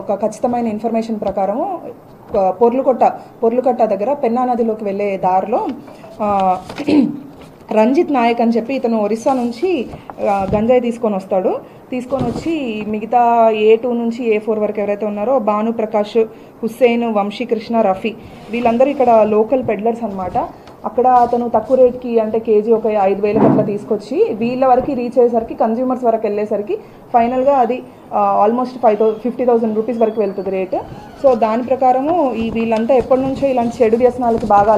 ఒక ఖచ్చితమైన ఇన్ఫర్మేషన్ ప్రకారం పొర్లుకట్ట దగ్గర పెన్నా నదిలోకి వెళ్ళే దారిలో రంజిత్ నాయక్ అని చెప్పి ఇతను ఒరిస్సా నుంచి గంజాయి తీసుకొని వచ్చి మిగతా A2 నుంచి A4 వరకు ఎవరైతే ఉన్నారో భాను ప్రకాష్, హుస్సేన్, వంశీకృష్ణ, రఫీ వీళ్ళందరూ ఇక్కడ లోకల్ పెడ్లర్స్ అనమాట. అక్కడ అతను తక్కువ రేట్కి అంటే కేజీ ఒక 5,000 అట్లా తీసుకొచ్చి వీళ్ళ వరకు రీచ్ అయ్యేసరికి కన్జ్యూమర్స్ వరకు వెళ్ళేసరికి ఫైనల్గా అది ఆల్మోస్ట్ 50,000 రూపీస్ వరకు వెళ్తుంది రేటు. సో దాని ప్రకారము వీళ్ళంతా ఎప్పటి నుంచో ఇలాంటి చెడు వ్యసనాలకి బాగా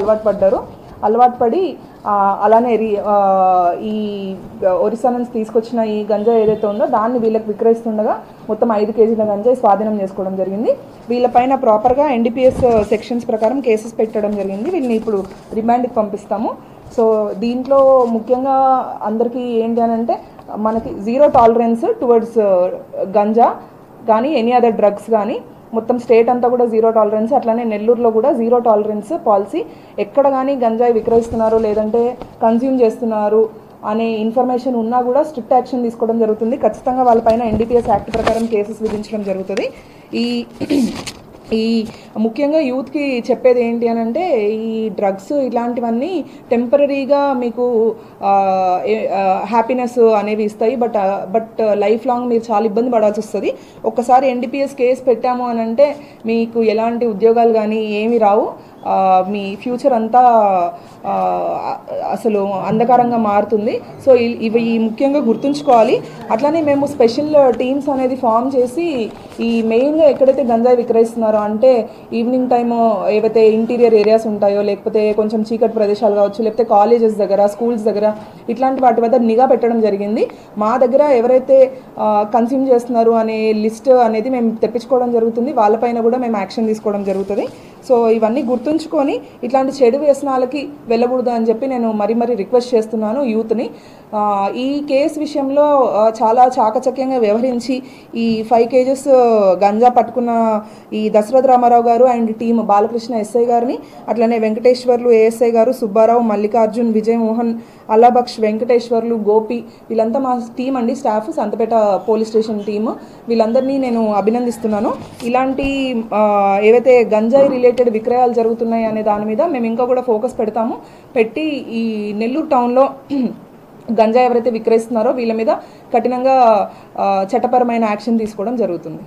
అలవాటు పడి అలానే ఈ ఒరిస్సా నుంచి తీసుకొచ్చిన ఈ గంజాయి ఏదైతే ఉందో దాన్ని వీళ్ళకి విక్రయిస్తుండగా మొత్తం 5 కేజీల గంజాయి స్వాధీనం చేసుకోవడం జరిగింది. వీళ్ళపైన ప్రాపర్గా NDPS సెక్షన్స్ ప్రకారం కేసెస్ పెట్టడం జరిగింది. వీళ్ళని ఇప్పుడు రిమాండ్కి పంపిస్తాము. సో దీంట్లో ముఖ్యంగా అందరికీ ఏంటి అని అంటే మనకి 0 టాలరెన్స్ టువర్డ్స్ గంజా కానీ ఎనీ అదర్ డ్రగ్స్ కానీ మొత్తం స్టేట్ అంతా కూడా 0 టాలరెన్స్. అట్లానే నెల్లూరులో కూడా 0 టాలరెన్స్ పాలసీ. ఎక్కడ కానీ గంజాయి విక్రయిస్తున్నారు లేదంటే కన్జ్యూమ్ చేస్తున్నారు అనే ఇన్ఫర్మేషన్ ఉన్నా కూడా స్ట్రిక్ట్ యాక్షన్ తీసుకోవడం జరుగుతుంది. ఖచ్చితంగా వాళ్ళపైన NDPS యాక్ట్ ప్రకారం కేసెస్ విధించడం జరుగుతుంది. ఈ ముఖ్యంగా యూత్కి చెప్పేది ఏంటి అని అంటే ఈ డ్రగ్స్ ఇలాంటివన్నీ టెంపరీగా మీకు హ్యాపీనెస్ అనేవి ఇస్తాయి, బట్ లైఫ్ లాంగ్ మీరు చాలా ఇబ్బంది పడాల్సి వస్తుంది. ఒక్కసారి NDPS కేసు పెట్టాము అని అంటే మీకు ఎలాంటి ఉద్యోగాలు కానీ ఏమి రావు. మీ ఫ్యూచర్ అంతా అసలు అంధకారంగా మారుతుంది. సో ఇవి ముఖ్యంగా గుర్తుంచుకోవాలి. అట్లానే మేము స్పెషల్ టీమ్స్ అనేది ఫామ్ చేసి ఈ మెయిన్గా ఎక్కడైతే గంజాయి విక్రయిస్తున్నారో అంటే ఈవినింగ్ టైము ఏవైతే ఇంటీరియర్ ఏరియాస్ ఉంటాయో లేకపోతే కొంచెం చీకటి ప్రదేశాలు కావచ్చు లేకపోతే కాలేజెస్ దగ్గర స్కూల్స్ దగ్గర ఇట్లాంటి వాటి వద్ద నిఘా పెట్టడం జరిగింది. మా దగ్గర ఎవరైతే కన్స్యూమ్ చేస్తున్నారు అనే లిస్ట్ అనేది మేము తెప్పించుకోవడం జరుగుతుంది. వాళ్ళపైన కూడా మేము యాక్షన్ తీసుకోవడం జరుగుతుంది. సో ఇవన్నీ గుర్తుంచుకొని ఇట్లాంటి చెడు వ్యసనాలకి వెళ్ళకూడదు అని చెప్పి నేను మరీ రిక్వెస్ట్ చేస్తున్నాను యూత్ని. ఈ కేసు విషయంలో చాలా చాకచక్యంగా వ్యవహరించి ఈ 5 కేజెస్ గంజా పట్టుకున్న ఈ దశరథ రామారావు గారు అండ్ టీమ్ బాలకృష్ణ SI గారిని, అట్లనే వెంకటేశ్వర్లు ASI గారు, సుబ్బారావు, మల్లికార్జున్, విజయమోహన్, అల్లాబక్ష్, వెంకటేశ్వర్లు, గోపి వీళ్ళంతా మా టీం అండి, staff Santhapeta police station team. వీళ్ళందరినీ నేను అభినందిస్తున్నాను. ఇలాంటి ఏవైతే గంజాయి రిలేటెడ్ విక్రయాలు జరుగుతున్నాయి అనే దాని మీద మేము ఇంకా కూడా ఫోకస్ పెట్టి ఈ నెల్లూరు టౌన్లో గంజాయి ఎవరైతే విక్రయిస్తున్నారో వీళ్ళ మీద కఠినంగా చట్టపరమైన యాక్షన్ తీసుకోవడం జరుగుతుంది.